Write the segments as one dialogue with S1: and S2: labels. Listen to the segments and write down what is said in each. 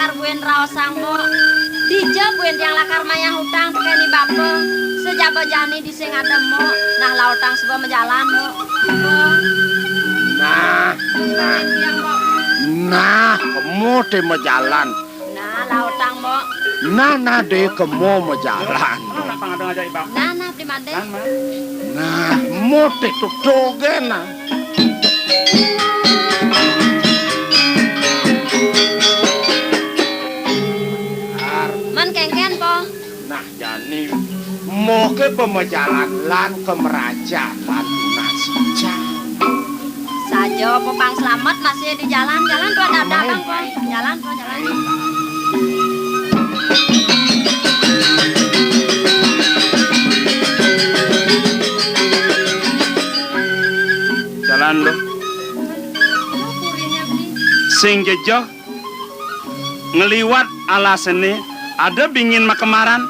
S1: lakar buen raosang mo. Dija buen yang lakar mayang hutang tekeni bapo. Sejaba jani di sing adem mo. Nah lautang sebuah menjalan mo.
S2: Nah, kamu te majalan.
S1: Nah lautang mo.
S2: Nah de kamu majalan.
S1: Nah di made.
S2: Nah, mo te tutogen na.
S1: Man kengken po.
S2: Nah, jani mau ke pemajalan lan ke meraja lan nasija.
S1: Sajo popang selamat masih di jalan-jalan tuh ada abang po. Jalan po jalan.
S3: Jalan lo. Sing jejo ngeliwat alasane ada bingin makemaran.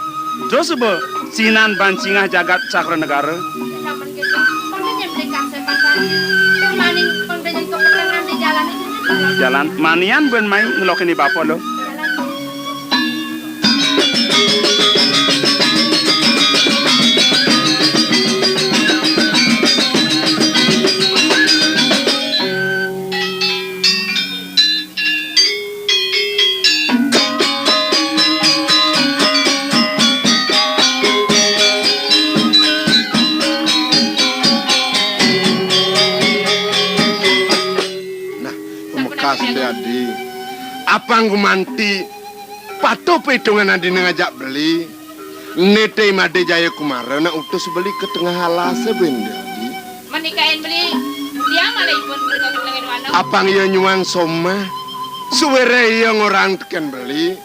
S3: Jo sebe sinan bancingah jagat cakra negara. Jalan manian ben main ngelokin di bapo lo.
S2: Adi, apang gumanti pato pedongan adi ngajak beli nete made jaya kumara na utus beli ke tengah halase benda adi
S4: menikahin beli dia malah pun berkabut dengan wano
S2: apang iya nyuang soma suwere iya ngorang teken beli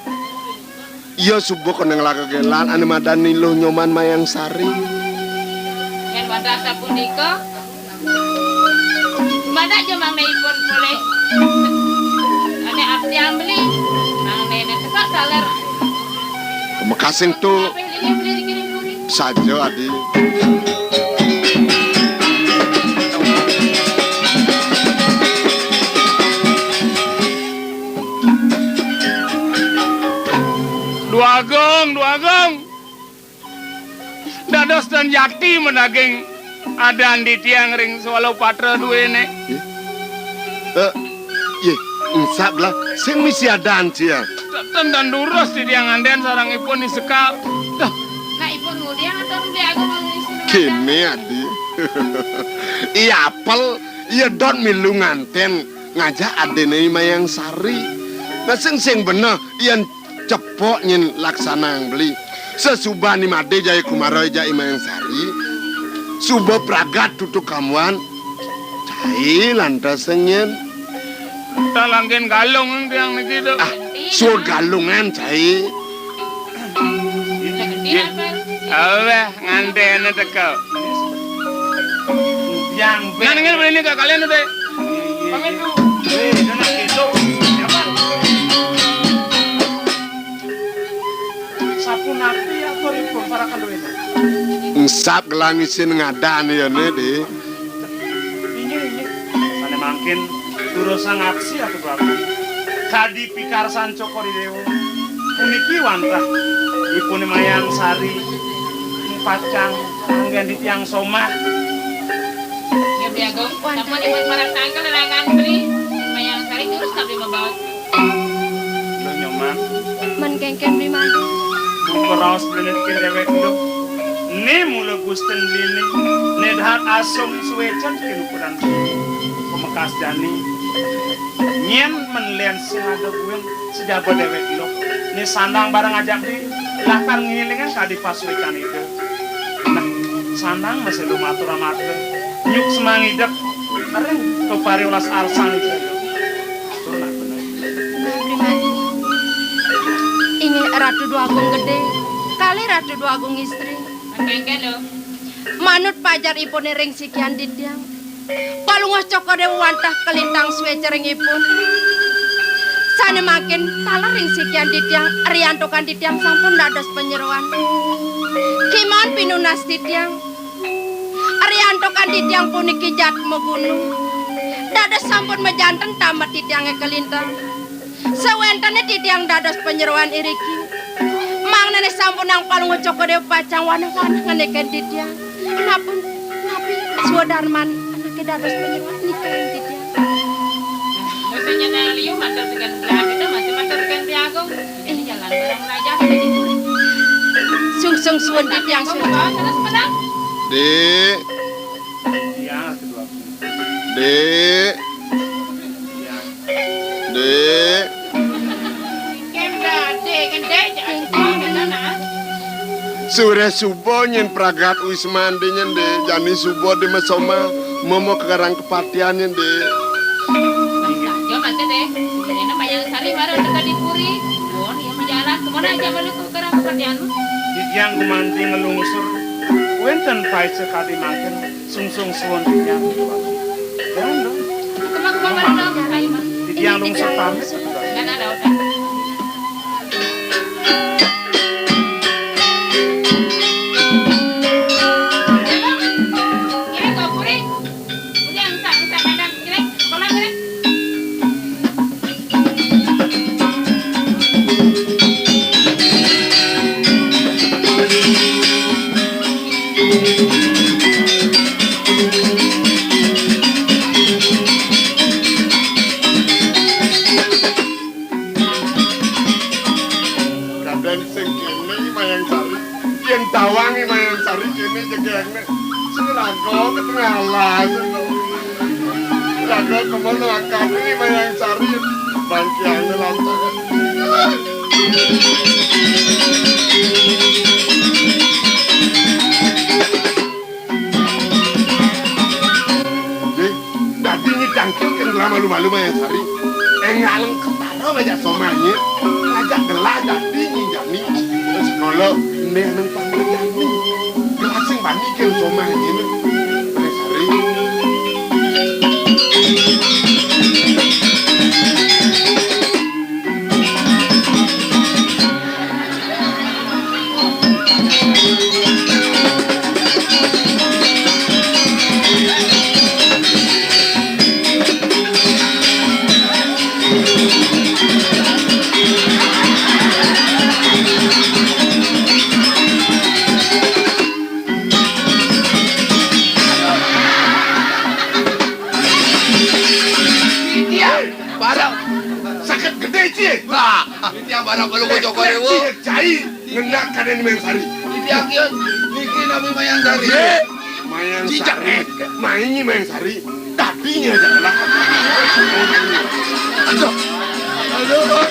S2: iya subuh koneng laga gelan ane madani lo nyoman mayang sari
S4: yang madrasah pun nikah mana aja mang pun boleh ane abdi yang beli mang nenek tetap salar
S2: Kemakasing tuh saja adi
S3: Dua gong dados dan yakti menaging ada di tiang ring walau patra dua ini
S2: ye insap lah sing misi adaan cia
S3: dan durus di tiang anden sarang ipun di sekal dah
S4: nah ibu ngudiang atau dia aku mau
S2: kene adi iya apel iya don milu nganten ngajak adene mayang sari nah sing bener iya cepok nyin laksana yang beli sesubah ni made jaya kumara jaya mayang sari subah pragat tutuk kamuan cai lantas senyen
S3: talangin galung yang gitu
S2: sur galungan cai
S3: Allah ngantene tekal yang nangin beli ini kalian teh pamit tuh gitu sapu napi atau itu para kandoin
S2: ngsap gelangisin ngadan ya nede
S3: ini sana makin turusan aksi atau berapa kadi pikar sanco koridewo uniki wantah ipune mayang sari pacang anggen di tiang soma
S4: ya biagong tapi di para tanggal larangan beli mayang sari terus tapi membawa
S3: lo nyoman
S1: Man kengken di made.
S3: buku raus benet ke dewek lo ne mula gusten lini ne dhat asum suwecan ke lukuran pemekas jani nyen menlen sehada gue sejabat dewek lo ne sandang barang ajak di lakar ngilingan kadi paswekan itu nah sandang masih lu matur nyuk semangidak areng ke pari ulas arsan itu tuh nak bener
S1: Di made. Ini ratu dua agung gede. Kali ratu dua agung istri.
S4: kengken lo
S1: Manut pajar ipun ring sikian didiang. Palungos coko dewa wantah kelintang swecering ipun. Sana makin talar ring sikian didiang. Riantokan didiang sampun dados penyeruan. Kiman pinunas didiang. Riantokan didiang puniki jat megunung. Dados sampun mejanten tamat didiangnya kelintang. Sewentene titiang dados penyeruan iriki. Mang nenek sampun nang palung coko dewe pacang wana-wana ngeneken titiang. Napun napi suadarman anake dados penyeruan nikahin titiang.
S4: Maksudnya Naliu mater tekan belah kita masih mater tekan Piagong. Ini jalan barang raja kita di Puri.
S1: Sungsung suun titiang
S4: Kamu
S1: suun.
S4: bawa terus pedang.
S2: Dek,
S3: Ya, kedua.
S2: dek,
S3: Ya.
S2: dek.
S4: Gede jangan kena.
S2: Sure subo nyen pragat wismandi nyen de jani subo de mesoma momo kegarang kepatian nyen de.
S4: Yo mate deh. Ini mayang sari baru dekat di Puri. Bon, ya menjalan kemana aja balik ke kerang perhatian.
S3: Titiang gumanti ngelungsur. Wenten pai sekali makan sungsung suwon titiang. Jangan dong.
S4: Kemang baru dong kayu mah.
S3: Titiang lungsur pamit.
S4: Dan ada otak. Ini kau Puri. Udah entah kadang jelek. Sekolah jelek.
S2: Kadang sing kene mayang sari, yen tawangi mayang sari kene jegene. Sing lago ketengalan. Lago kemono akapi mayang sari bangkiane lantaran. Dadi ini cangkil kan malu-malu mayang sari. Ngaleng kepala aja somanya. Ngajak gelah dadi nyinjani. Terus kalau nek nang panggilane. Gelah sing bani kan somanya ini. Mayang sari.
S5: Barang,
S2: Sakit gede cie.
S5: nah, ini yang barang kalau kau joko dewa,
S2: Cie cai ngenak kaden mayang sari.
S5: ini yang kian, niki nabi mayang dari.
S2: Ye, mayang
S5: Cicak.
S2: sari. Mainnya mayang sari. Dadinya aja lah.
S5: Aduh, aduh.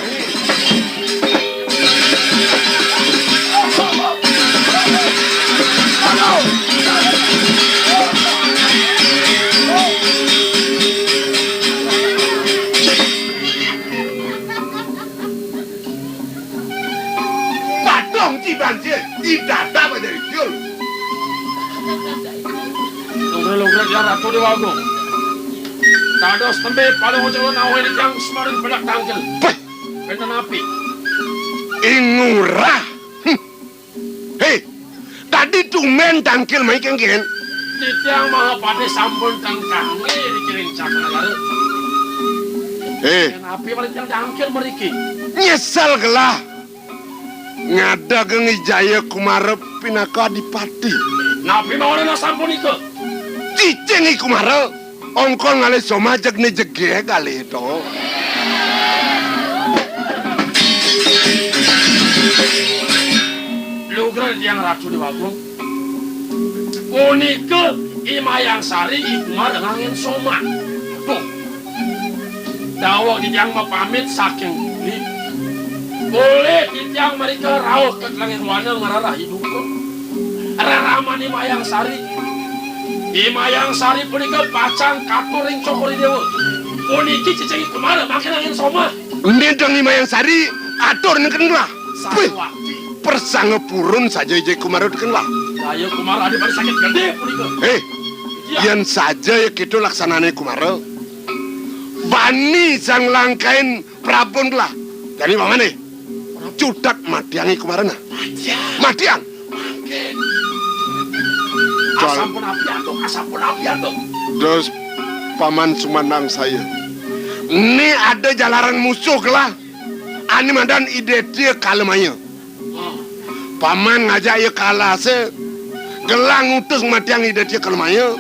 S2: Padong ciban cie. Tidak dapat dari dia.
S3: Lungkra dia ratu dewa agung. Dados tembe paling ojo nawe di jang semarin belak tangkel.
S2: Bah,
S3: Benten api.
S2: ingurah. Hei, tadi tumen tangkil mai kengken.
S3: Titiang maha pade sampun tangkange dikiring cakna laru.
S2: Hei,
S3: Dan api paling jang tangkel meriki.
S2: nyesal gelah. Ngada gengi jaya kumarep pinaka adipati.
S3: Napi mau na sampun iku.
S2: Cicing kumara. Ongkol ngale soma jegne jege kali itu.
S3: Lungkra dia ratu dewa agung. Unike imayang sari ikmar ngangin soma. Tuh. Dawak dijang pamit saking bumi. Boleh dijang mereka rawuh ke langit wana ngararah hidupku. Raramani mayang sari. Imayang sari punika pacang katuring cokori dewa. Uniki cicing kemana makin angin soma.
S2: Ndendang mayang sari atur neken lah. Wih,
S3: Sarwati.
S2: persanga purun saja je kumara deken lah.
S3: Ayo kumara di bari sakit gede punika.
S2: Hei,
S3: Iya.
S2: yan saja ya gitu laksanane kumara. Bani sang langkain prabon lah. Jadi mana? Cudak madiangi kumarana. Madiang.
S3: Asam pun api atuk.
S2: Terus paman sumanang saya. Ini ada jalaran musuh lah. Ani mandan ide dia kalemanya. Paman ngajak ia kalah se gelang utus matiang ide dia kalemanya.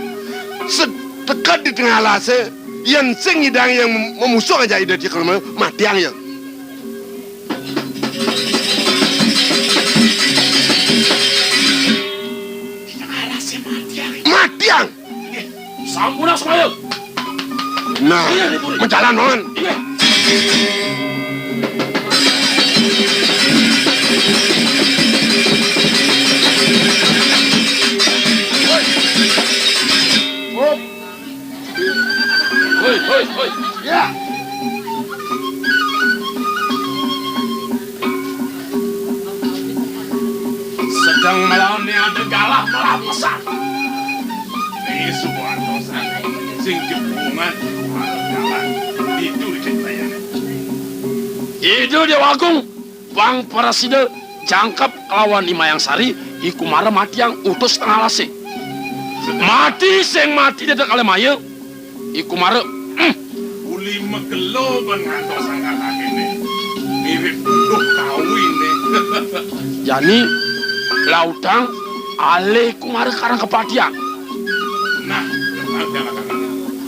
S2: Sedekat di tengah lase yang sing idang yang memusuh aja ide dia kalemanya matiang ya. Matiang.
S3: Sampuna semaya.
S2: Nah, menjalan non.
S3: Hoi.
S2: Ya.
S3: Sedang malam ni ada galah melampasan. Ini sebuah dosa. Sing jepungan galah itu ceritanya.
S6: Itu dia wagung Bang Parasida jangkap lawan Imayang Sari ikumara mati yang utus tengah lase. Mati sing mati dedak kali maya ikumara
S3: Uli megelo dengan dosa kata ini. Mirip duduk kawin ni.
S6: jani lautang ale kumara karang kepatian.
S3: Nah,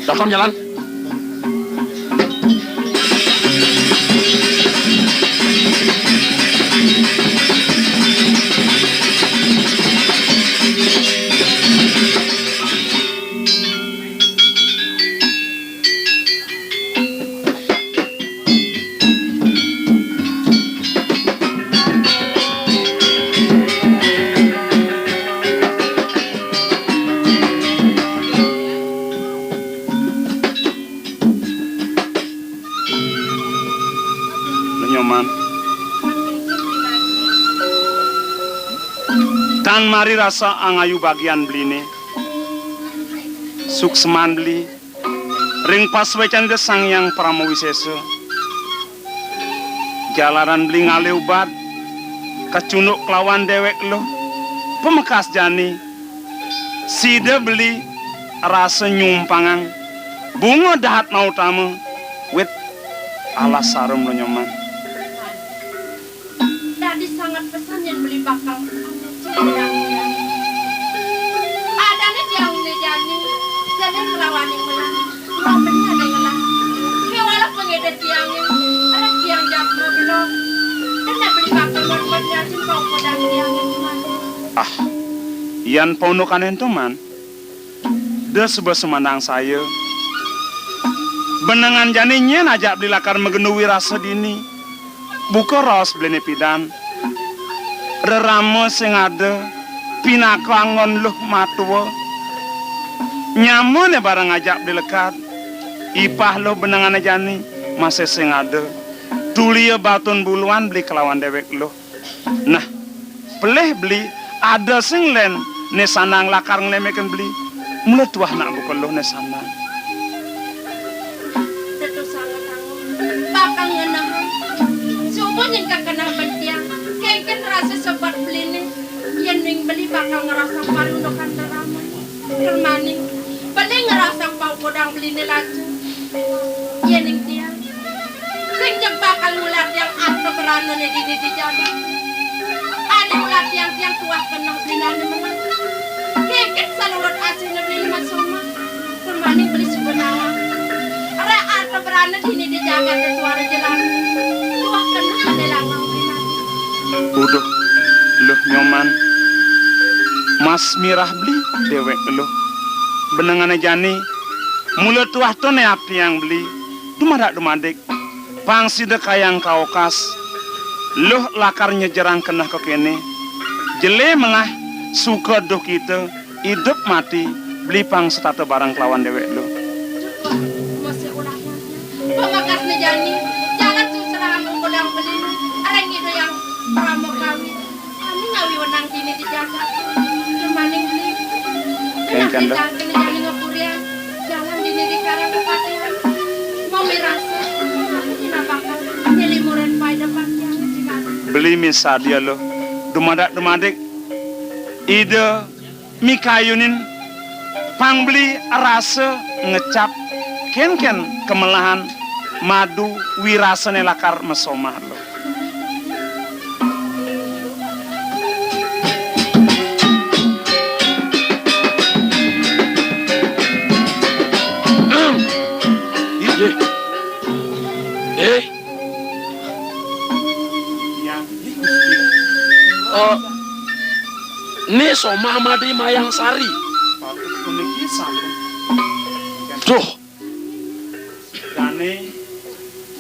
S6: Datang jalan.
S3: Nyoman. Tan mari rasa angayu bagian beli ni. Sukseman beli. Ring paswecan de sang yang Pramawisesa. Jalaran beli ngale ubat. Kacunuk kelawan dewek lo. Pemekas jani. Sida beli rasa nyumpangang. Bunga dahat mau tamu. Wit alas sarum lo nyoman.
S1: Tadi sangat pesan yang beli bakal ada nih yang ngejani jadi melawan yang menang mau beli ada yang menang kewala pengedet tiangnya ada tiang jablo belum dan beli bakal berbuatnya simpang podang tiangnya gimana
S3: Ian paunukan itu man. Dia sebuah semandang saya. Benangan janinya najak beli lakar megenuwi rasa dini. Buka ros beli pidan. Rerama sing ada pinako angon luh matua. Nyamun barang ngajak beli lekat. Ipah lo benangan jani masih sing ada. Tulia batun buluan beli kelawan dewek lo. Nah, pelih beli ada sing len ne sanang lakar nglemekan beli. Mula tuah nak buka lo ne sanang.
S1: itu sangat bakal ngenahan semua yang kena bentiang kayak rasa sobat beli nih yang beli bakal ngerasa parundokan drama termaning beli ngerasa pau podang beli nih laju yang dia sing bakal ngulat yang atau berana nih di jalan ada ngulat yang tua kena beli nih memang kayak salurut aslinya beli masuk termaning beli sebenarnya ada atau berana di jaga ke suara jalan tua kena ada langgang beli
S3: Udah, loh nyoman. Mas mirah beli dewek lo. Benangan jani. Mula tuah tu ne api yang beli. Dumadak dumadik. Pangsi de kayang kaukas. Loh lakarnya jerang kena ke kene. Jele mengah suka doh kita hidup mati beli pang setata barang kelawan dewek lo.
S1: masih ulahnya pemakas nih jani jangan susah mengkodang beli orang itu yang pramu kawin kami ngawi wenang dini dijaga kemaning beli
S3: Kan dah.
S1: jangan jani ngapurian jangan dini di karang kepatihan mau mirasa aku tidak bakal nyelimuran pai depan yang
S3: Beli misa dia lo. Dumadak ide mikayunin pang beli rasa ngecap ken kemelahan madu wirasa nelakar mesomah lo. Yang di Gusti.
S6: Ini Soma Madi Mayang Sari.
S3: Patut puniki sampun.
S6: Duh,
S3: Dane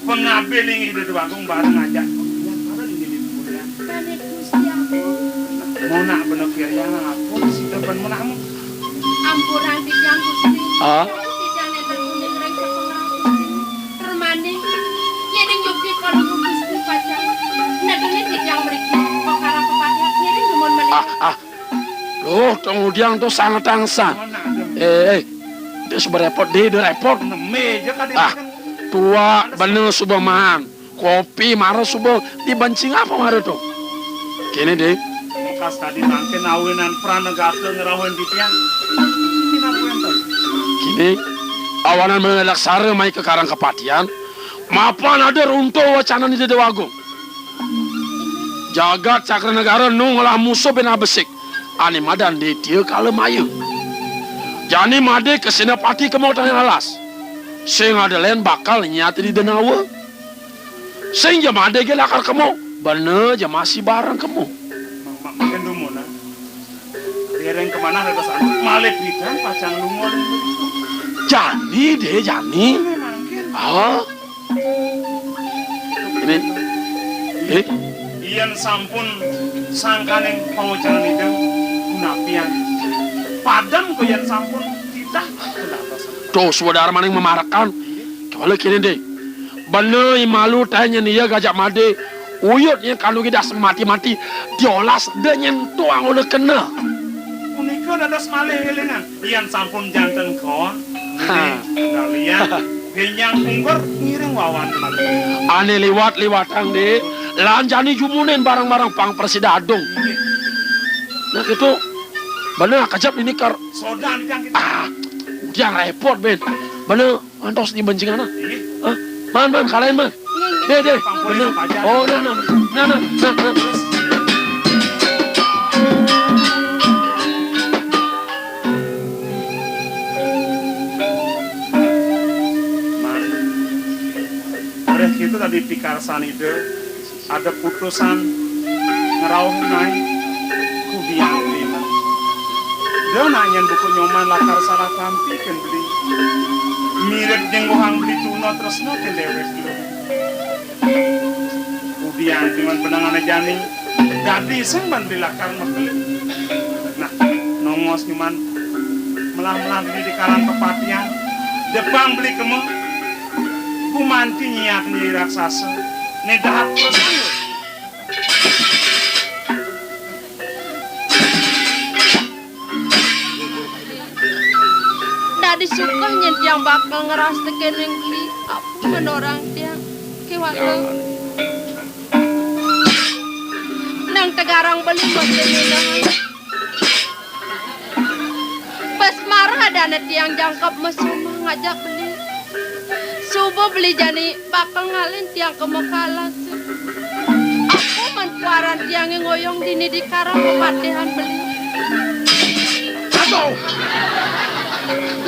S3: pengambil yang hidup Agung bareng aja. Yang para di kuliah.
S1: Kane Gusti ampun.
S3: Mau nak bener kirian apa sih depan mau nak
S1: Ampuran dijang Gusti.
S6: Ah?
S1: Dijang enten kuning reng sepengrang Gusti. Termane yen ing Yogi kalau Gusti pajang. Nadune dijang mriki kok karo pepatih ngiring gemon meneh.
S6: Loh, kemudian tuh sangat tangsa.
S3: mau nak
S6: Dia sudah repot, dia repot.
S3: meja kan
S6: Tua, bener subah mahan. Kopi, marah subah. Dibancing apa marah tuh? Kini deh.
S3: Bekas tadi tangke nawinan pranegara ngerawain di tiang. Ini aku yang tahu.
S6: Kini, awanan mengelak sare mai ke karang kepatian. Mapan ada runtuh wacana di Dewagung. Jagat cakra negara nunglah musuh bena besik. Ani madan di dia kala mayu. Jani made ke senapati ke mau tanya alas. Sing ada lain bakal nyati di denawa. Sing jam made ke lakar kemo. Bener jam masih barang kemo.
S3: Makin dulu na. Dereng kemana ada sana? Malik bidan pacang lumon.
S6: Jani deh Jani.
S3: Mungkin.
S6: Ini.
S3: Iyan sampun sangkaneng pengucapan itu gunapian. Padam ko yan sampun tidak kenapa
S6: Tuh saudara maning memarakan. Kalau kini deh. Bener malu tanya nih ya gajak made. Uyut yang kalau kita mati-mati diolas dengan tuang oleh kena.
S3: Unika dadas malih elingan. Iyan sampun janten kawan. Kalian genyang unggur ngiring wawan malih.
S6: Ane liwat-liwatang deh. Lanjani jumunin barang-barang pang persidadong. Nah gitu. Bener kajap ini kar.
S3: Sodan yang kita.
S6: Dia repot ben. Bener antos di bencingan. Man kalian man. Deh. Bener. Oh nah.
S3: Beres itu tadi pikarsan itu ada putusan ngerauh naik kubiang lima. Dia nanyain buku nyoman lakar salah kampi kan beli mirip jenggohang beli tuna terus noken dewek dulu. Kubiang cuman benangan jani jadi iseng ban beli lakar mabeli. Nah nongos cuman melah-melah di karang kepatian depan beli kemu kumanti nyiak nih raksasa nedahat terus ayo.
S1: Tadi suka nyet yang bakal ngeras teken yang beli apa menorang tiang kewala. Nang tegarang beli masih minang. Pas marah ada net yang jangkap mesuma ngajak beli. Subuh beli jani bakal ngalin tiang kemekalan. Aku manpuaran tiang yang ngoyong dini di karang kepatihan beli.
S6: Aduh.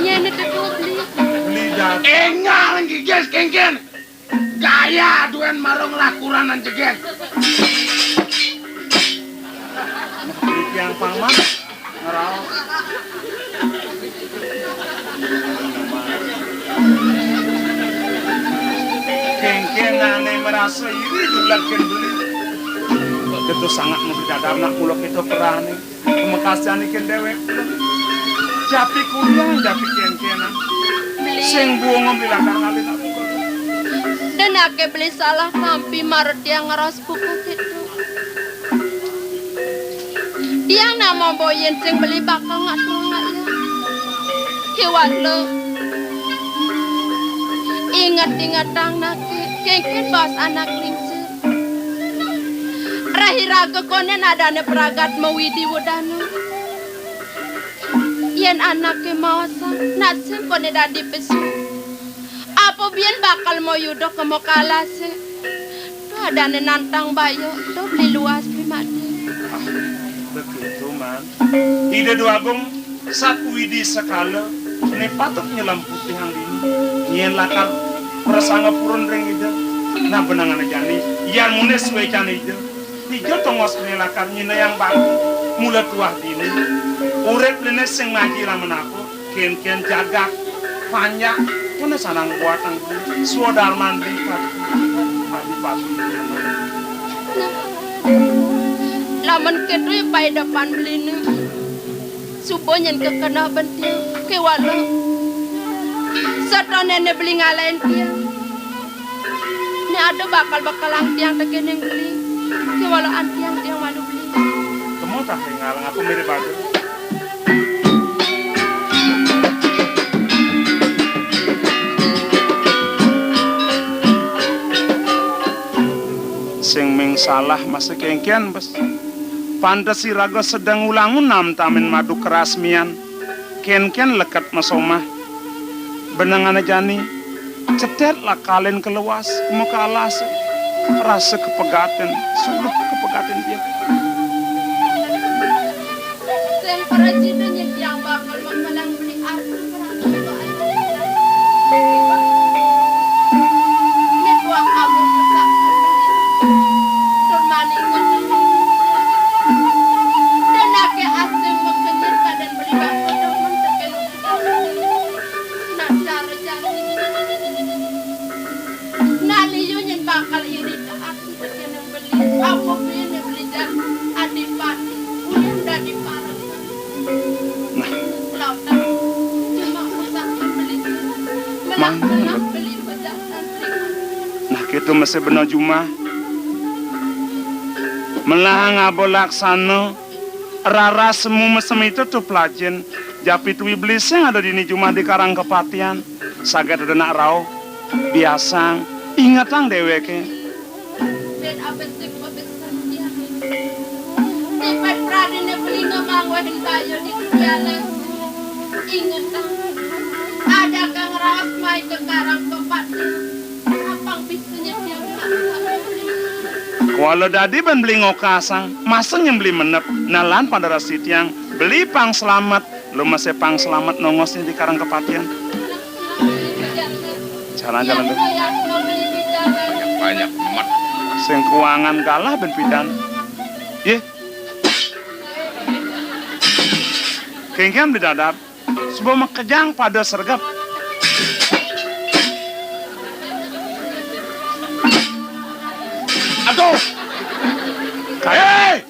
S1: Nyene tetu beli.
S3: Beli dat
S6: Engal giges kengken. Gaya duen marong lakuranan jeget.
S3: beli tiang paman ngerau. Kengken aneh merasa iri dulakin beli. Itu sangat menjadar nak muluk itu perani. Pemekasan ikan dewek. Japi kuliah japi kengkenan.
S1: Beli.
S3: Sing buang beli lakar ngalin aku.
S1: Dan ake beli salah kampi marut yang ngeras buku gitu. Dia nama boyen sing beli bakal ngatur ya. Kiwan lo. Ingat tang nake kengken bos anak lingsir. Rahiraga konen adane peragat mawidi wudano. Yen anake mawasa nasim konen dadi pesu. Apa biyen bakal mau yudo ke mokalase. Tuh adane nantang bayo, tuh beli luas primate.
S3: Begitu man. Ide dua agung saat widi sekala. Ini patut nyelam putih yang ini. Nyen lakar prasanga purun ring ide. Nah benangan jani, yang mune suwecan itu. Tiga tongos relakan nyina yang baru mula tuah dini. Urep lene sing ngaji lamun aku, ken jaga panjang. Mana sanang buatan suodar mandi padi.
S1: Laman kedui pai depan belini. Suponyen kekena bentil ke wala. Satu nenek beli ngalain dia. Ini ada bakal tiang tekeneng beli. Ke wala antiang tiang malu beli.
S3: Kamu tak ngalang aku mirip aku. Sing ming salah masih kengkian bes. Pantas si raga sedang ulangun nam tamin madu kerasmian. Ken lekat masomah. Benangan jani. Cetet lah kalian keluas. Muka alas. Rasa kepegatan. Suluh kepegatan dia.
S1: Sing perajinannya yang bakal makalang beli aku. Ini tuang kamu besar. Termani ngomong. Dan ake asing mengenyir badan beli bakal temen terkenuk. Nah cara ini. Nah liyunya bakal iri ke aku terkenuk beli. Aku beli dan adipati. Udah dari parang.
S3: Nah,
S1: Lautan cuma usah beli. Melak beli bedak dan beli.
S3: nah gitu masih benar Juma. Melah ngabolak sana. Rara semu mesem itu tuh pelajen. Japit wiblis yang ada di ini Juma di Karang Kepatian. Sagat udah nak rau. Biasa. Ingat ang deweke.
S1: Dan apa sih besar dia. Tipat pradine beli ngamangwahin kayu di jalan. Ingat ang. Ada kang ras mai ke Karang Kepatian. Apang bisunya dia
S3: Walau dadi ben beli ngokasang, maseng yang beli menep, nalan pada rasit yang beli pang selamat, lu masih pang selamat nongosnya di Karang Kepatian. Jalan-jalan deh.
S5: Banyak emat.
S3: Sing keuangan kalah ben pidan. Ye. Kengkem di dadap, sebuah makejang pada sergap.
S2: Aduh. Hei!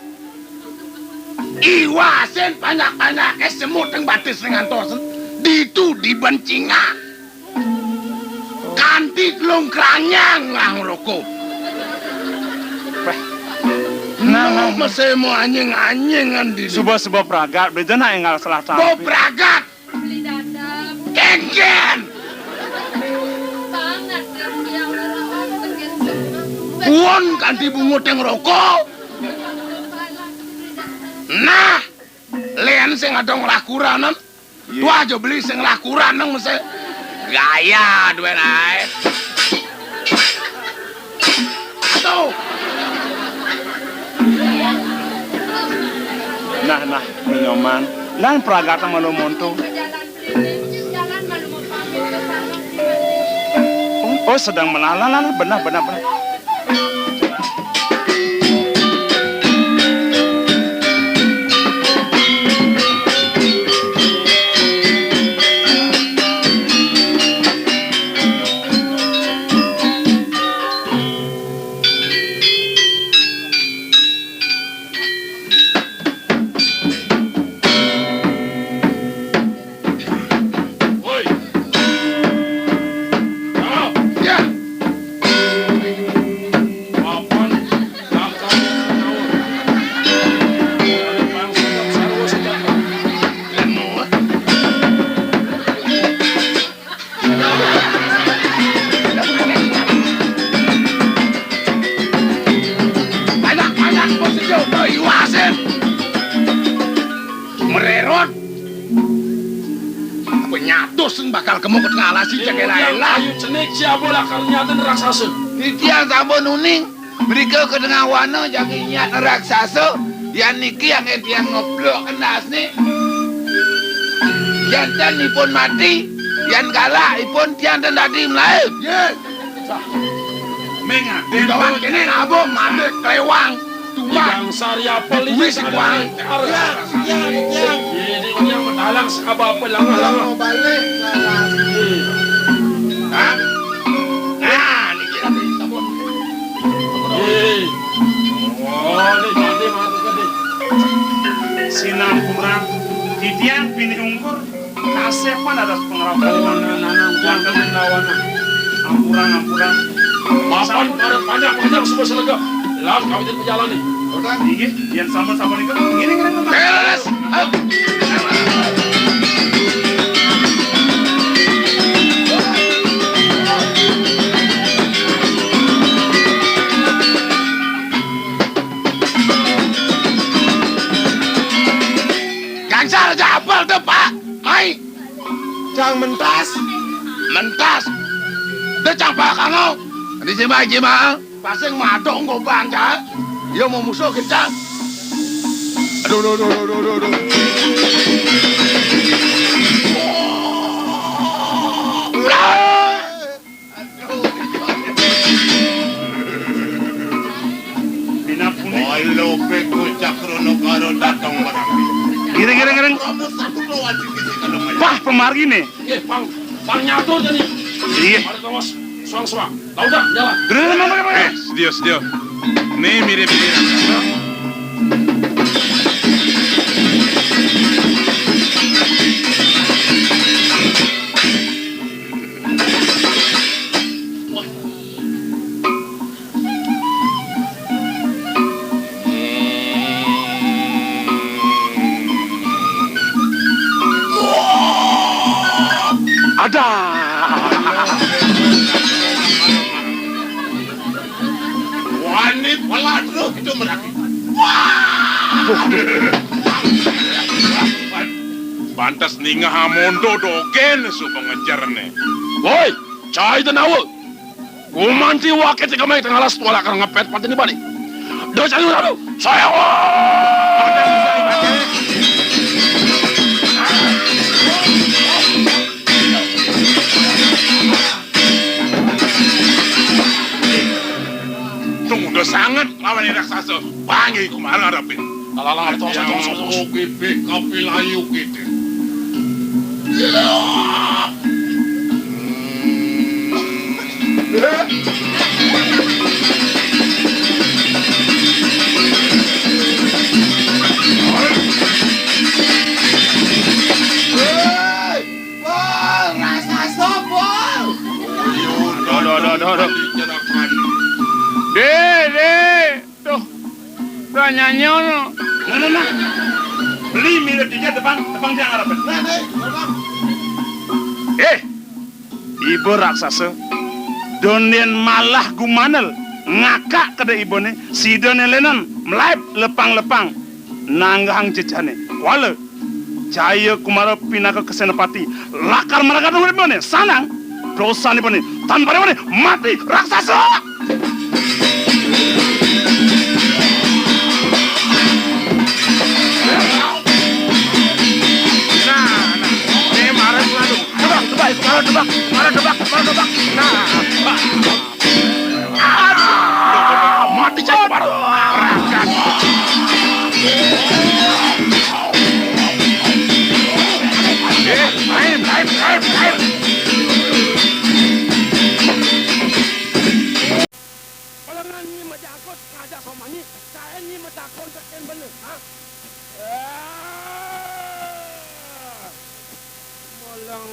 S2: Iwasen banyak-banyak semut yang batis dengan torsen. Ditu dibencinga. Kanti kelung keranyang lah ngerokok. Nah, masih mau anjing-anjingan di
S3: Sebuah pragat, bejana engal salah
S2: Bo
S3: tapi.
S2: pragat.
S1: beli dadap.
S2: Kengken.
S1: Banget dan yang ngerawat tekan semua.
S2: Puan kanti bungut yang rokok. Nah, lian sing ada ngelakuran. Tuh aja beli sing ngelakuran nang mesti gaya duwe nae. Tuh.
S3: Nah, minyoman. Lan pragata malu monto.
S1: Jalan malu mau pamit ke sana.
S3: Oh, sedang melala, benar.
S2: Ya. Banyak bos itu iwasen. Mererot. Penyatus bakal kemukut ngalasi jaga lain lah.
S6: Ayu cenik siapa lah karena dan raksasa.
S5: Titiang sabun uning. Berikau ke tengah wana jangan nyat raksasa. Yang niki yang entiang ngoblok kenas nih. Jantan ipun mati. Yang galak ipun tiang dan tadi melayu.
S2: Yes.
S3: Mengaden
S5: Kawan kene ngabuk mandek kelewang. Tumbang.
S6: Yang sari apel ini
S5: Misi kuang.
S6: Ini yang mendalang sekaba apa lang.
S2: balik.
S5: Hah? Nah, niki lagi sabun.
S6: Oh, ini jadi mati tadi.
S3: sinampuran titiang pini ungkur kasepan atas pengrapan nanang lawana ampuran
S6: Mapan pada panjang semua selega. Lalu kami tidak menjalani.
S3: iya yang sama-sama itu gini
S5: Beres. Gansar jabal tuh Pak. Hai.
S2: Jangan mentas.
S5: Mentas. Decang Pak Kangau. Di jema.
S2: Pasang madong kok bangga. Ya mau musuh kita. Aduh.
S3: bina puni
S5: Olo peko cakrono karo datang barang.
S3: Gereng.
S5: Kamu satu lawan sisi kalau main.
S3: Wah pemargi nih
S6: Pang nyatur jadi.
S3: iya
S6: Ada kawas suang. Tahu dah jalan.
S3: gereng apa
S7: Sedio. Nih mirip-mirip raksasa.
S3: ada
S5: Wani peladro itu meraki.
S7: Pantas ninga hamondo dogen su pengejarne.
S6: Woi, cai dan awu. Kumanti waket jika main tengah las tuala karena ngepet pantai di balik. Dah cari udah saya.
S7: Tunggu udah sangat lawan ini raksasa. Bangi kumaha ngarepin.
S6: Alalang itu
S7: Yang oke kapilayu gitu.
S3: Doh. De. Tuh. Tanyanya no. Nah. Beli mirip dia depan dia ngarapan. Ibu raksasa. Donen malah gumanel. Ngakak kada ibone. Si donelenan melaip lepang-lepang. Nanggahang jejane. Wala. Jaya kumara pinaka kesenapati. Lakar mereka nunggu ibone. Sanang. Dosa nih ibone. Tanpa ibone. Mati raksasa. Ini marah selalu. Tebak. Nah, mati cai baru. Rakan. Main.
S6: Palangan ni majakot ngajak somani. Saya ni majakot keken bener. Malang.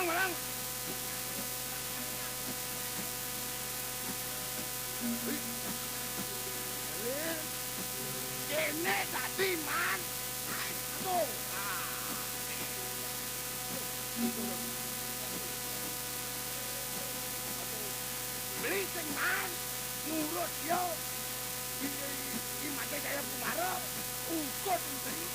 S5: malang. Kene tadi man. Aduh. Beli sing man. Nurut yo. Di mata saya kumaro. Ukut beli.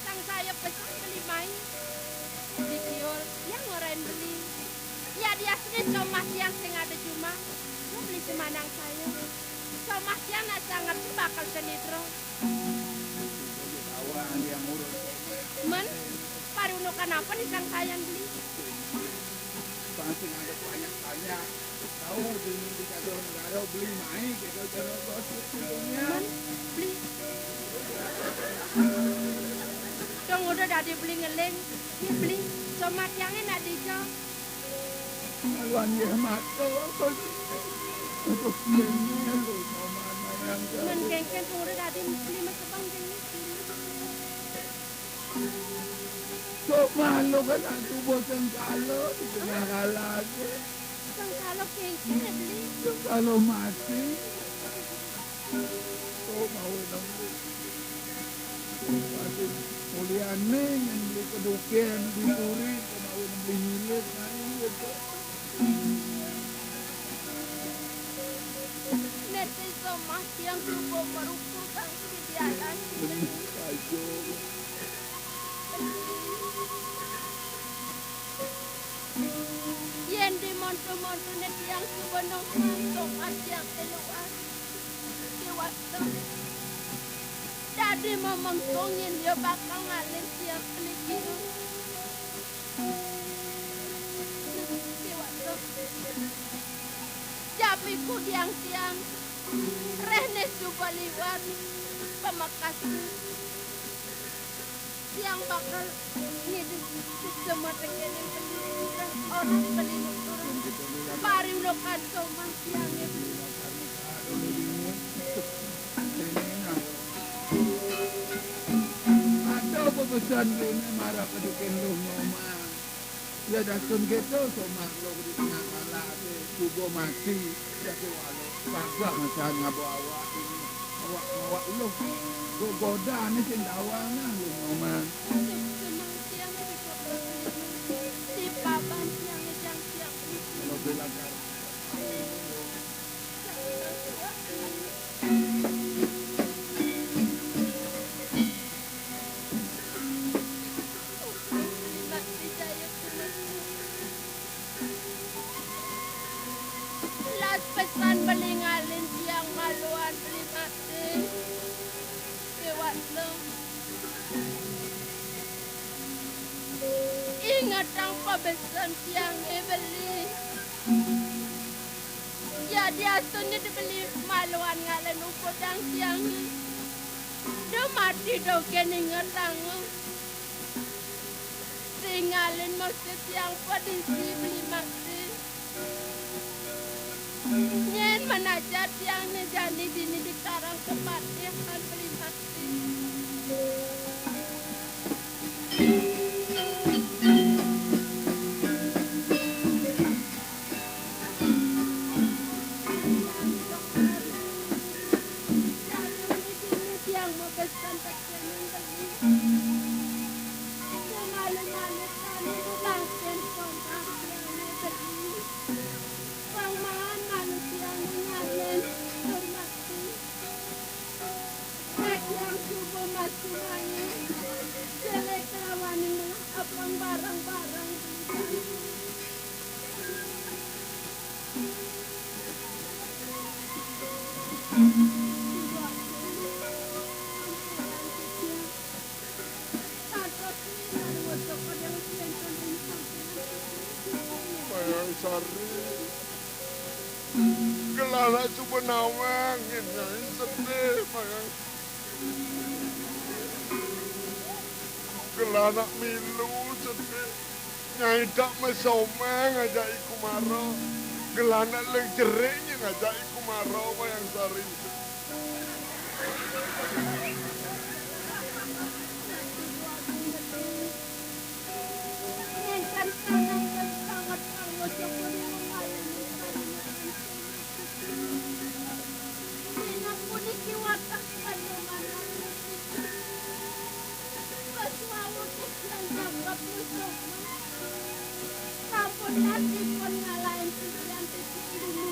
S1: Sang saya pesan beli main di kios yang orang beli. Ya dia sendiri comas yang sing ada cuma lu beli semanang saya. Comas yang sangat bakal senitro.
S5: Awan yang urut.
S1: Men, paruno kenapa nih sang sayang beli?
S5: Pasti ada banyak. Tahu di indikator negara beli main kita kalau gosipnya.
S1: Men, beli. Dong udah dari beli ngeleng, ini beli somat yang enak dijo.
S5: Awan yang mati untuk ini lu mana yang
S1: Men kengken udah dari beli mas bang ini.
S5: Sok malu kan aku bosan kalau di tengah lagi.
S1: Sang kalau kengken ya beli.
S5: Kalau mati, sok mau nang mati mulia neng yang beli kedukian di puri, mau beli milik naik gitu.
S1: Nete somat yang suka merukur kang sidialan.
S5: Ayo.
S1: Yen di monto-monto net yang suka nongkrong somat yang keluar. Dewasa. Dadi memengkongin dia bakal ngalir siang pelikir. Dewasa. Japiku diang-siang. Rene suka liwat. Pemakas. Siang bakal ngidip semua tekenin pelikuran. Orang pelikuran. Pari ulokan soman siangnya.
S5: Ada pesan ini marah kedukin lu mama. Ya datun gitu sama lo di tengah malam juga mati. Jadi walau kagak macam awak ini awak lo goda ni sendawana lu mama.
S1: Semang siangnya dikotor. Si paban siangnya jang siang.
S5: Kalau bilang kan
S1: Las pesan belingalin siang maluan beli mati. Lewat lo. Ingat tanpa pesan siang beli. Ya dia sunyi dibeli maluan ngalen upodang siang. Dia mati do kene ngerang. Tinggalin maksud yang pedisi beli mati. Nyen menajat yang nejani dini di karang kematian beli mati. Yang mau pesan pesan beli. Yang malu-malu tani bukan kontak yang beli. Pangmaan manusia nyalen hormati. Nek yang subuh masuk angin. Jelek
S2: Sari. Gelana cuma nawang Nyai sedih Mayang. Gelana milu sedih. Nyai tak mesomeng ngajak iku maro. Gelana leng jereknya ngajak iku maro Mayang Sari.
S1: Ngenten sanang dan sangat Pangwa Cokodewo melayani Minang puniki watak panumanan Paswawu kesian jambab musuh Sampun nasipun ngalahin kesian tisi dulu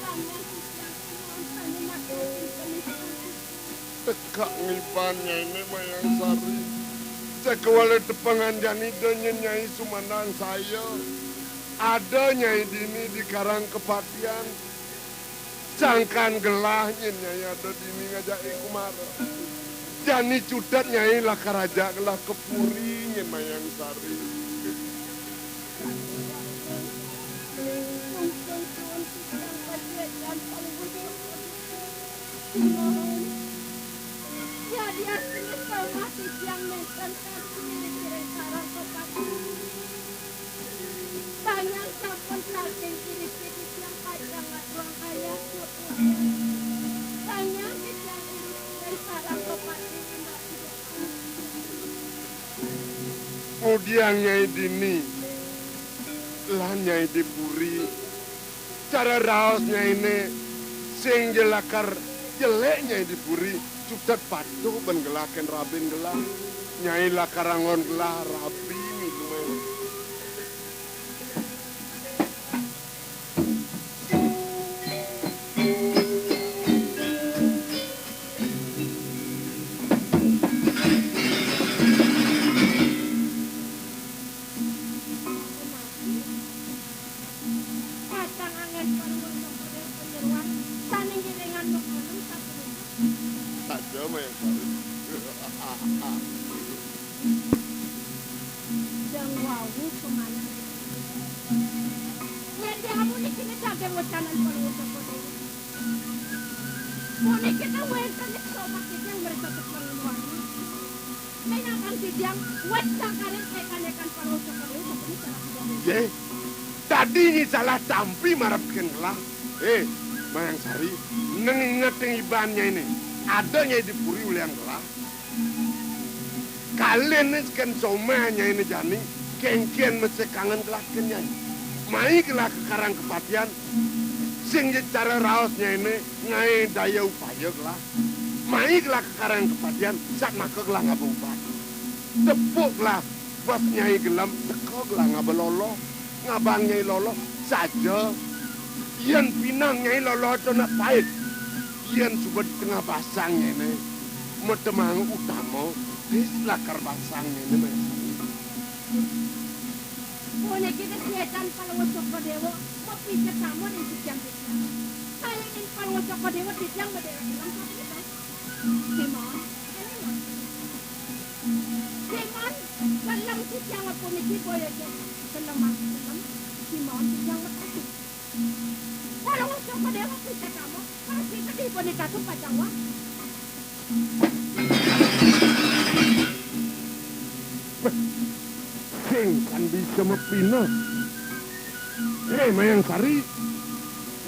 S1: Sampai kesian penonton nakutin peniskan
S2: Tekak ngibannya ini Mayang Sari. Sekewala depangan jani dengan Nyai Sumandang saya. Ada Nyai Dini di Karang Kepatian. Sangkan gelahnya Nyai ada Dini ngajak iku mara. Jani cudat Nyai lah karaja gelah kepurinya Mayang Sari.
S1: Ya dia sini mati yang nenten kiri sarang kopati. Banyak sampun saking kiri-kiri yang panjang ruang kaya sepuluh. Banyak yang kiri sarang kopati.
S2: Kemudian Nyai Dini lah Nyai Dipuri. Cara raosnya ini sing jelakar jelek Nyai Dipuri. Sudah patuh benggelakan rabin gelah. Nyai lah karangon gelah rabi minuman.
S1: Kacang angin paruan yang penyeruan. Saning giringan nukanum satu
S2: Saja Mayang Sari.
S1: dan wawu kemana? Ya dia muni kini dagang wacanan paruan Cokodewo. Muni kita wetan somak yang mereka kepenguruan. Menakan sidang wacang kalian ikan paruan Cokodewo seperti salah tidak.
S2: Ye, tadi ini salah tampi marapkan gelah. Mayang Sari, nengingat yang ibannya ini. Ada Nyai Dipuri oleh yang gelah. Kalian ini kan somanya ini jani, kengkian mesti kangen gelah ke Nyai. Mai gelah ke Karang Kepatian, sing cara raosnya ini ngai daya upaya gelah. Mai gelah ke Karang Kepatian, saat maka gelah ngapa upaya. Tepuk gelah, bos Nyai gelam, teko gelah ngapa lolo, ngabang Nyai lolo, saja. Ian pinang Nyai lolo itu nak pahit. Ian sudah di tengah basangnya ini. Metemang utama. Diselakar basangnya ini.
S1: Muni kita setan paruan Cokodewo. Mapikir kamu dan sidang sidang. Saya ingin paruan Cokodewo sidang berdera ilang satu kita. Simon, Simon, kelam sidang apa niki boyo jen. Kelam. Simon sidang apa? Paruan Cokodewo pikir kamu. Kalau kita di boneka tu pacawa.
S2: Sing kan bisa mepina. Mayang Sari,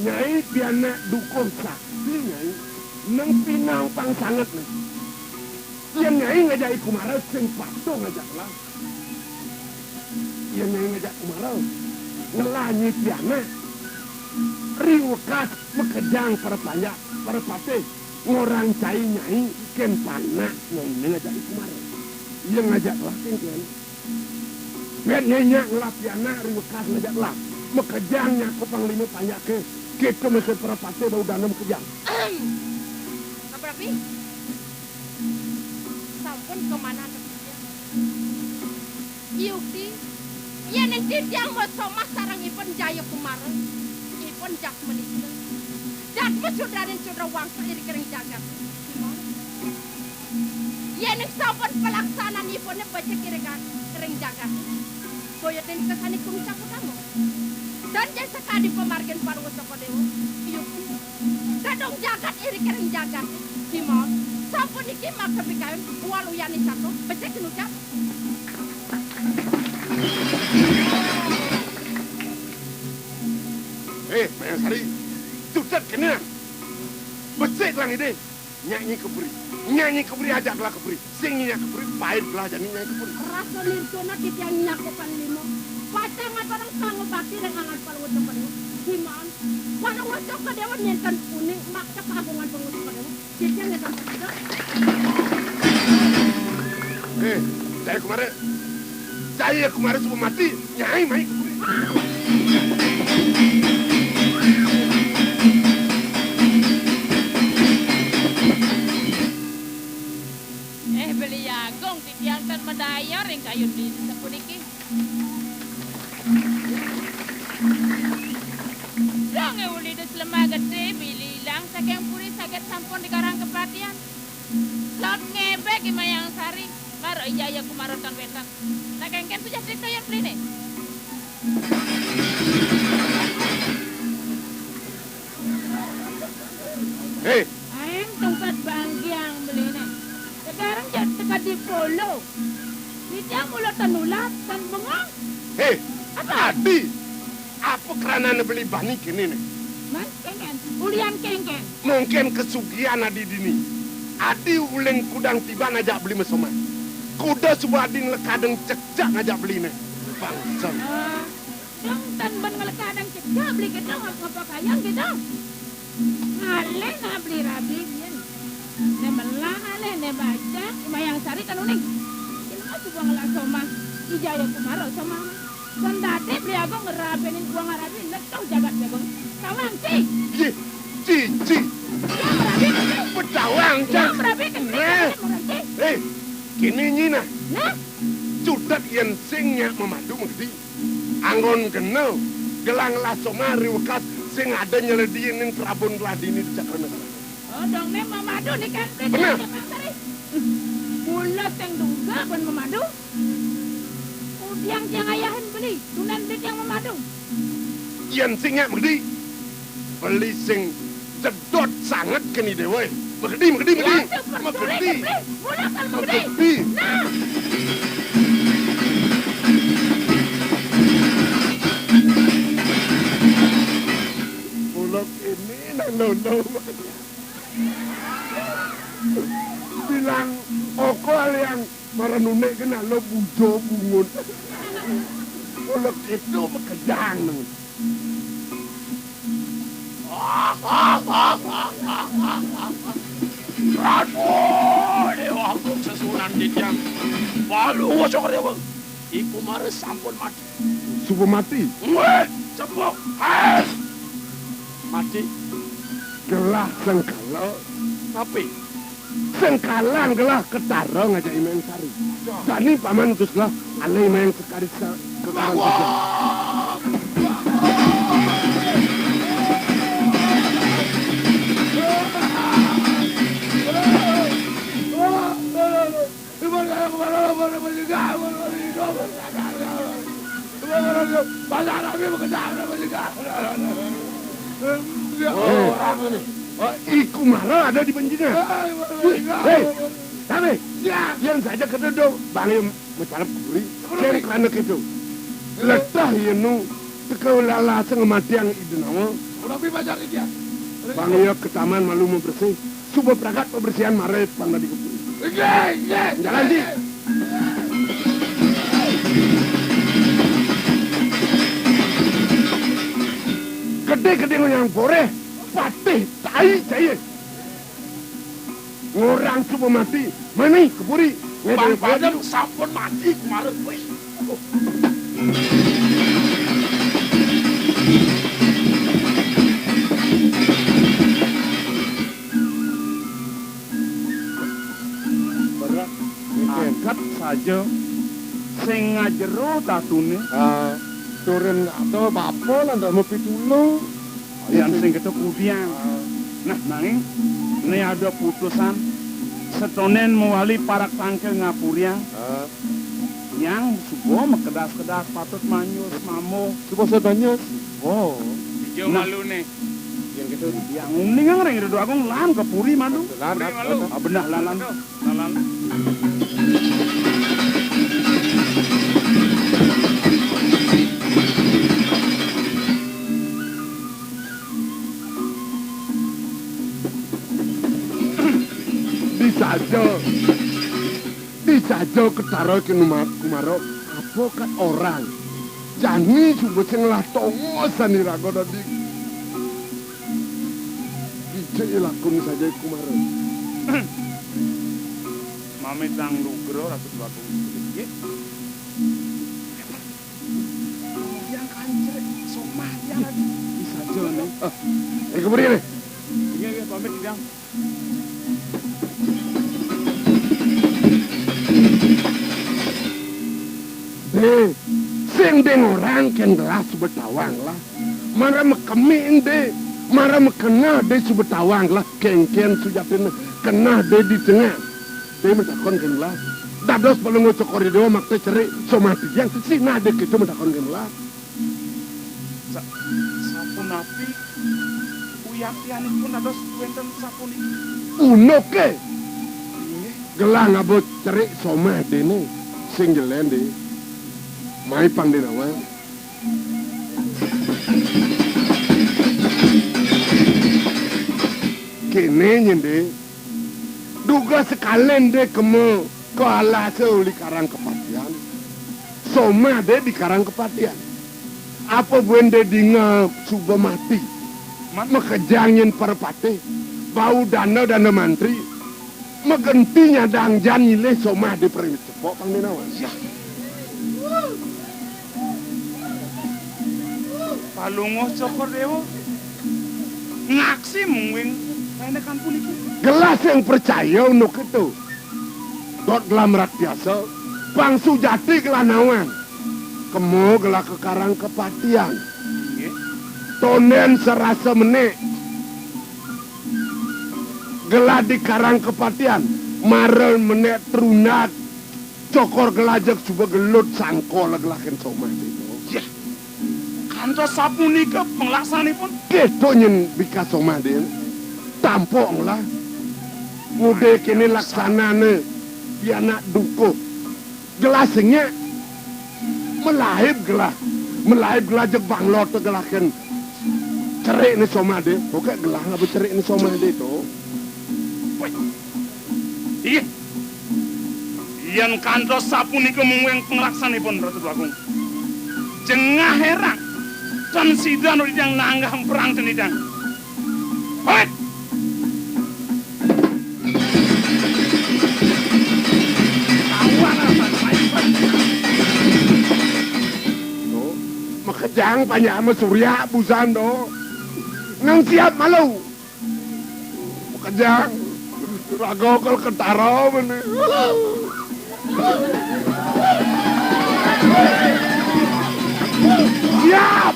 S2: Nyai piana dukung sakti Nyai. Nang pinang pang sangat nih. Yang Nyai ngajak Kumara sing patuh ngajak lah. Yang Nyai ngajak Kumara ngelanyi piana. Riwakas mekejang para banyak, para patih. Ngorang cai Nyai ken panak Nyai ngajak Kumara. Yang ngajak lah ken. Bet Nyai ngelapiana riwakas ngajak lah. Mekejangnya ke panglima banyak ke. Kita mesti para patih bau danam kejang.
S1: Apa rapi? Sampun kemana dia? Yukti, ya nanti dia mau somah sarang ipon jaya kemarin, ipon jak menikah. Jak sudah dan sudah wang sendiri kering jagat. Ya nek sampun pelaksanaan iponnya baca kering jagat. Boyo dan kesani kumisa kamu. Dan jay sekali pemargin Palungo Cokodewo. Iyo pun. Kadong jagat iri kering jagat. Simon. Sampun iki mak kebikayon walu yani satu. Becek nucap.
S2: Mayang Sari, tutat kena. Becek lang ide. Nyanyi keberi ajak lah keberi. Sing nyanyi keberi pahit lah jadi nyanyi keberi.
S1: Rasa nirtuna kita nyakupan limo. Pasangan orang sanggup bakti dengan angan Palungo Cokodewo. Simon. Palungo Cokodewo nyentan kuning maksa keagungan Palungo Cokodewo. Kita nyentan kuning.
S2: Saya kemarin sebelum mati, nyai mai keberi.
S4: Beli Agung titiang tan medaya ring kayun di sepuniki. Dong uli des lemah gede bililang saking puri sakit sampun di karang kepatian. Laut ngebek di Mayang Sari. Karo iya kumarotan wetan. Saking ken sudah cerita yang beli nih. Ayam tempat banggiang beli nih. Sekarang jangan dekat di polo. Dia mulut tenulat dan bengong.
S2: Adi, apa kerana beli bani kini nih?
S4: Man, kengken, ulian kengken.
S2: Mungkin kesugihan Adi dini. Adi uleng kudang tiba ngajak beli mesoma. Kuda sebuah ading lekadeng cecak ngajak beli nih. Bangsan.
S4: Dong tan ban ngelekadang cecak beli gedong apa kayang gedong. Ngale na beli rabi yen. Ne melah ale ne baca Mayang Sari kan uning. Kilo coba ngelak soma. Ijaya kumaro soma. Sandate beli aku ngerapenin gua ngarapi nek tau jagat bebeng. Tawang ci.
S2: Cici.
S4: Ya merapi.
S2: Pedawang
S4: Ya merapi kan.
S2: Kini nyina.
S4: Nah,
S2: Cutat yen singnya memadu mengerti. Anggon kenal. Gelang lasoma riwakas sing ada nyeledinin Prabon Gladini di Cakranegara.
S4: oh dong ne memadu nih kan.
S2: Bener.
S4: Mulut yang duga pun memadu. Udiang yang ayahan beli. Tunan dit yang memadu.
S2: Yen singnya mengerti. Beli sing jedot sangat kini dewe. Mengerti.
S4: Ya, super suri beli. Mulut kan beli. Nah.
S2: Bulog ini nang bilang okol yang merenunek kena lo bujo bungun. Bulog itu mekejang.
S6: Aduh, dewa Agung sesunan ditiang. Palungo Cokodewo. Iku mare sampun mati.
S2: Subuh mati.
S6: Cembok. Mati.
S2: Gelah sengkala.
S6: Tapi
S2: Sengkalan gelah ketara ngajak Mayang Sari. Dani paman utuslah alai Mayang sekali kekarang saja. Iku malah ada di penjina. Hei, tapi yang saja keduduk bangim mencalap kubri. Yang kerana itu letah yenu tekau lala sengematiang itu nama.
S5: Tapi baca dia.
S2: Bangio ke taman malu membersih. Subuh perangkat pembersihan maret pangda di kubri. Jalan sih. Gede-gede yang boleh patih tai saya. Ngorang coba mati, mana keburi.
S6: Bang Padang sampun mati kemarin wis.
S3: Berat angkat saja sing ngajero tatune.
S2: Turun atau apa lah ndak mau pitulung.
S3: Yang sing ketok udiang. Nah, nanging ini ada putusan setonen mewali parak tangkel ngapuriang yang subuh mekedas-kedas patut manyus mamo.
S2: Coba saya tanya.
S3: Oh, hijau malu nih. Yang gitu yang uning kan yang itu aku lan ke puri malu.
S2: Lan,
S3: malu. Benar lalan. Lalan.
S2: Disajo ketaro kumaro apa kan orang jani subuh sing lah tongo sanirago tadi ije lakun saja kumaro
S3: Mami tang lugro ratu batu nggih yang kancre somah dia lagi disajo nih
S2: kemari nih
S3: iya pamit dia
S2: sing deng orang ken gelas betawang lah mara mekemin de mara mekena de subetawang lah ken sujatin kena de di tengah de mentakon ken gelas dados pelungu cokori dewa makte cerik somati yang si nade gitu mentakon ken gelas
S3: sapun api uyatian pun dados wenten sapun iki
S2: uno ke gelang abot cerik somati nih sing jelen de mai pandirawa kene nyende duga sekalian de kemo ke alase uli karang kepatian soma de di karang kepatian apa buende dinga suba mati makejangin perpate bau dana mantri megentinya dang janile soma de perimi cepok pandirawa
S3: palungo cokor dewa ngaksi mungwing kene kampung iki
S2: gelas yang percaya untuk itu dot gelam rat biasa bang sujati kelanawan kemo gelah ke karang kepatian tonen serasa menek gelah di karang kepatian marel menek terunat cokor gelajak coba gelut sangkol gelakin somah itu
S3: kanto sapunika pelaksanipun
S2: keto nyen bika somah dia tampong lah mude kini laksanane pianak dukuh gelasnya melahib gelah jek banglot gelakan cerik ni somah dia pokok gelah ngabu cerik ni somah dia itu
S3: iya yang kanto sapunika mungwing pelaksanipun Ratu Agung jengah herang dan sidan yang nanggah perang tenidang. Hoi!
S2: Makejang banyak sama surya busan do ngang siap malu makejang ragokol ketaro bener siap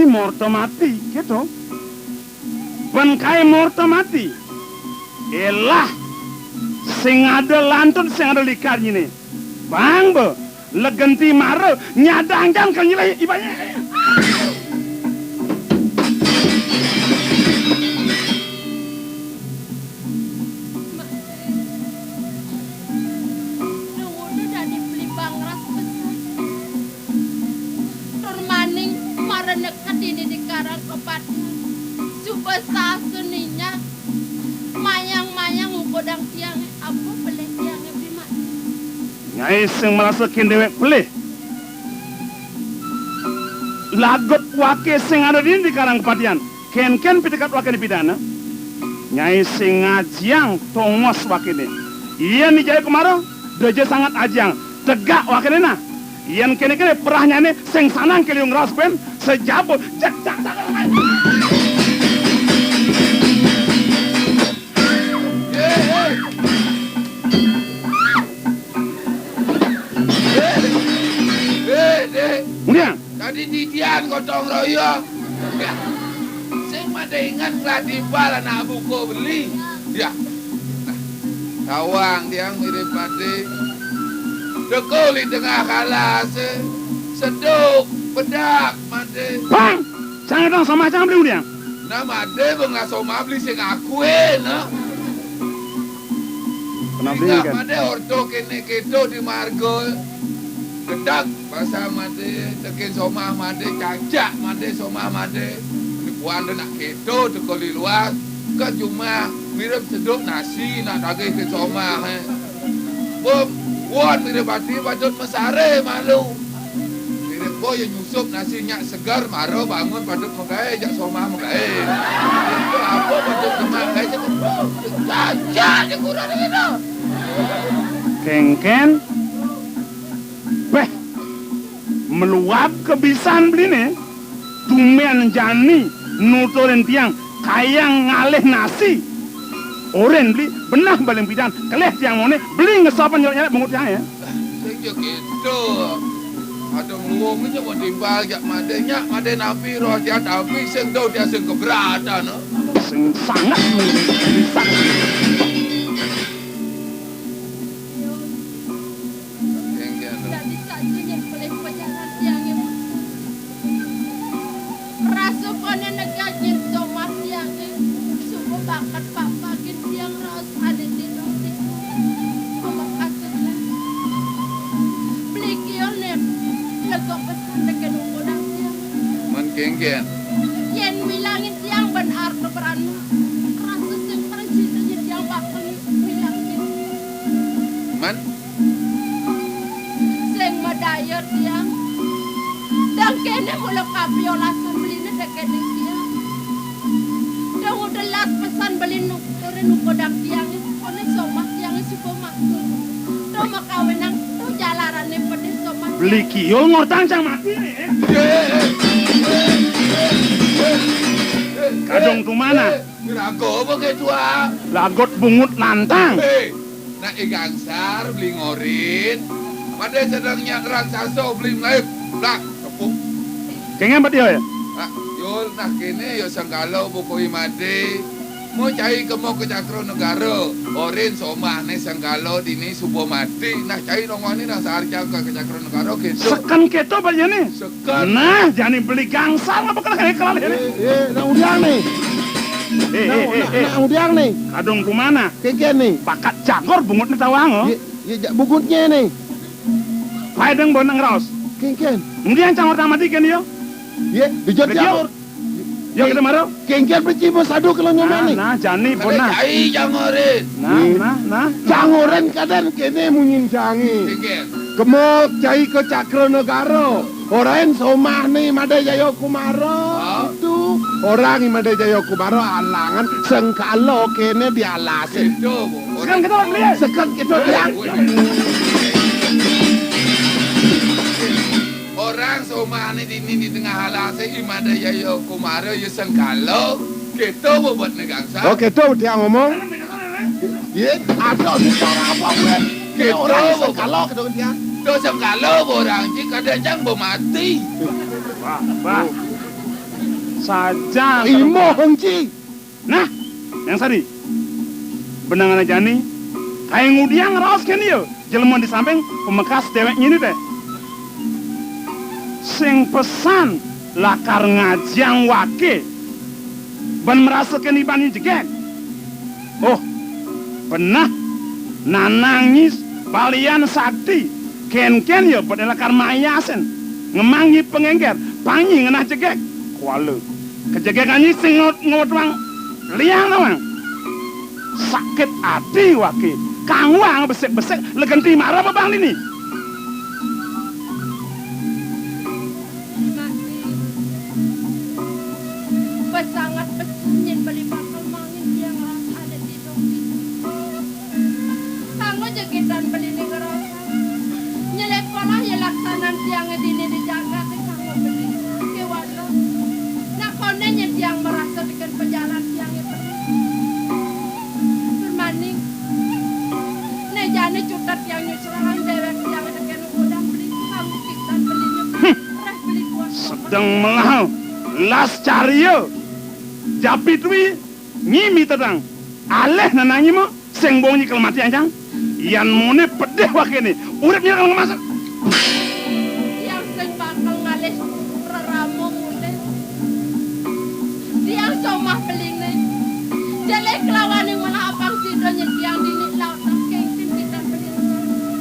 S3: morto mati, gitu. Ben kai morto mati. Elah, sing ada lantun sing ada likar ini. Bang be, legenti mare nyadang jang kan nyilai ibanya.
S1: Udah jadi beli bangras besar. Tur maning mare nekat ini di karang kepatnya. Subasa seninya mayang-mayang ukodang tiang apa peleh tiangnya bima.
S3: Nyai sing merasakin dewek pelih. Lagot wake sing ada di karang kepatian. Ken pitikat wake di pidana. Nyai sing ngajiang tongos wake ini. Iya nih jaya kemaro, doje sangat ajang. Tegak wake ini nah. Iyan kene-kene perahnya ini sing sanang keliung rasben sejabut jak. Kemudian
S5: Tadi titian gotong royong. Ya. Sing made ingat Gladival anak buku beli. Ya. Nah, tawang tiang mirip made. Dekul di tengah kalas. Seduk, bedak made.
S3: bang, jangan dong sama jangan beli kemudian.
S5: Nah made bengaso mabli sing akue nah.
S3: Kenapa
S5: Ingat
S3: kan?
S5: made orto kene keto di margo. Gedak pasal made tekin somah made cacak made somah made ni puan nak keto tekoli luar kan cuma mirip seduk nasi nak daging ke somah bom buat mirip hati patut mesare malu mirip boy nyusup nasi nyak segar maro bangun patut menggae jak somah menggae itu apa patut kemak gae cacak je kurang itu
S3: Kengken, meluap kebisan beli nih, tumian jani nuturin tiang kayang ngalih nasi, oren beli benah baling pidan, keleh tiang mone beli ngesopan nyolok bengut tiang ya.
S5: Sejak itu ada ngomong aja mau timbal jak madenya made nabi roh dia tapi sing do dia sing keberatan no.
S3: Sing sangat bisa.
S1: Jadi sajunya peleh pajangan tiangnya. Rasu kone negajin somah tiangnya. Subuh bakat papakin tiang ras ada di nasi. Pemakasnya. Beli kione legok pesan dekat ukodang tiang.
S5: Man kengken.
S1: Yen bilangin tiang benar keberan. Rasu sing presiden tiang bakal bilangin.
S5: Man
S1: Sing madayar tiang. Dan kene mula kapiolasan beli na dekat tiang. Dan udah las pesan beli nukurin ukodang tiang. Kone somah tiang suko makul. Do makawin ang do jalaran ni pede somah.
S3: Beli kiol ngortang cang mati nih. Kadong tu mana?
S5: Kirago apa ke tua?
S3: Lagot bungut lantang.
S5: Nak igangsar beli ngorin. Pada sedangnya kerang saso beli melayu. Nak tepuk.
S3: Kengen bat dia ya?
S5: Nak yul nak kene yo sangkalo buku imade. Mau cai kemo ke Cakro Negara. Orin somah ne sangkalo dini subuh mati. Nak cai nongoni nak seharga ke Cakro Negara gitu.
S3: Sekan keto bat ya nih.
S5: Sekan.
S3: Nah, jangan beli gangsal apa kena kayak kelal ini.
S8: Nang udiang nih. Nang udiang nih.
S3: Kadong tu mana?
S8: Keken nih.
S3: Pakat cakor bungut ni tawang oh.
S8: Ya bugutnya nih.
S3: Paedeng bonang raus.
S8: Keken.
S3: Kemudian cangor tamati kan yo.
S8: Ya, dijot jamur.
S3: Yo kita maro.
S8: Kengken percima sadu kalau nyoba nih.
S3: Nah, jani
S5: Ada
S3: bonang.
S5: cai jangorin.
S3: Nah.
S8: Cangoran kadan kene munyin cangi.
S5: Kengken.
S8: Kemok cai ke Cakra Negara. Orang somah nih Made Jaya Kumaro. Itu orang yang Made Jaya Kumaro alangan sengkalo kene dialasin.
S5: Itu.
S3: Sekarang kita beli ya.
S8: Sekan kita bilang.
S5: Orang somah ni di tengah halase imada yayo kumara yo sengkalo kita buat negangsa.
S8: Oke tuh dia ngomong. Ya, ada bicara apa gue? Kita orang sengkalo kita dia.
S5: Do sengkalo orang jika ada jang mati.
S3: Wah. saja.
S8: Imo hongci.
S3: Nah, yang sari. Benangan aja nih. Kayak ngudiang raos kan dia. Jelema di samping pemekas deweknya ini teh. Sing pesan lakar ngajang wake. Ben merasakan ibani jegek. Oh, benar. Nanangis balian sakti. Ken-ken ya pada lakar mayasen. Ngemangi pengengker. Pangi ngenah jegek. Kuala. Kejegekannya sing ngot wang. Liang nawang. Sakit hati wake. Kang wang besek-besek. Legenti marah apa bang ini?
S1: Pesangat pesanyin beli bakal mangin dia ngerasa ada di dompet. Tanggo jegitan beli nih ngerasa. Nyelek pola ya laksanan tiang dini dijaga ke tanggo beli ke walo. Nak konenya tiang merasa dengan pejalan tiangnya pergi. Bermaning. Nih jane cutat tiang nyusrahan dewek tiang dengan udang beli kamu kitan belinya. Rah beli kuat.
S3: Sedang melau. Las cario. Japit wi ngimi tedang aleh nanangi mo seng bongi kalau mati anjang yan mone pedeh wakene uripnya kalau ngemasak
S1: Yang sing bakal ngalih reramo mune. Tiang somah beline. Jelek lawan yang mana abang sido nyediang dini laut tak kengkin kita beline.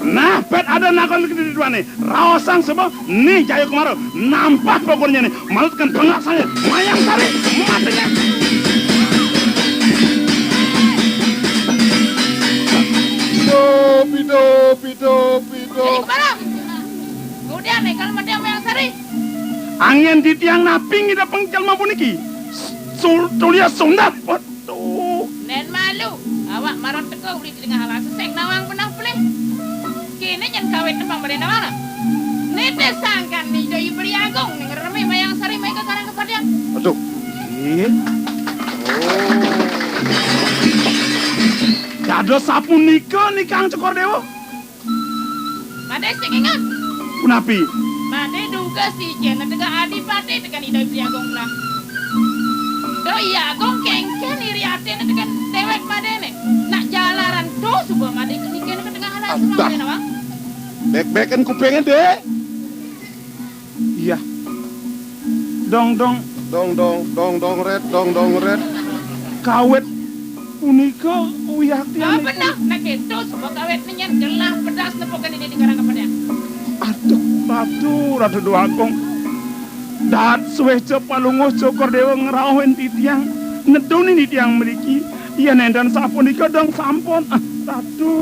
S3: nah pet ada nakon di dua nih raosang sebab nih Jayo Kumaro nampak pokoknya nih malutkan bengak saya mayang sari matinya.
S4: Jadi kemana? Kemudian nih kalau mati sama yang sari.
S3: Angin di tiang naping ida pengcal maupun iki tulia sundap waduh
S4: Nen malu. Awak marot teko beli di tengah hawa seseng nawang penah pelih. Kini jangan kawin nembang pada nawang. Nete sangkan nih doi beri agung nih ngeremi mayang sari mai ke karang kepada.
S8: Aduh.
S3: Dado sapu nikang cokor dewo.
S4: Made sing ingat.
S3: Kunapi?
S4: Made duga si Jen tega adipati tekan idoi beri agung lah. Doi agung kengken iri ate tekan dewek made nih. Nak jalaran do subuh made keniken ke tengah halas
S8: Abdah.
S4: made nawang.
S8: Bek-bekan kupingnya dek.
S3: Iya. Dong
S8: Dong red.
S3: kawet punika uyah
S4: Ah
S3: tiang.
S4: benar, nak itu sebuah kawet nenyen gelah pedas nepokan ini di karang kepada.
S3: Ratu doakong. Dat suwe palungo cokor dewa ngerawen di tiang. Nedoni di tiang meriki. Iya nendan sapunika dong sampun. Ratu.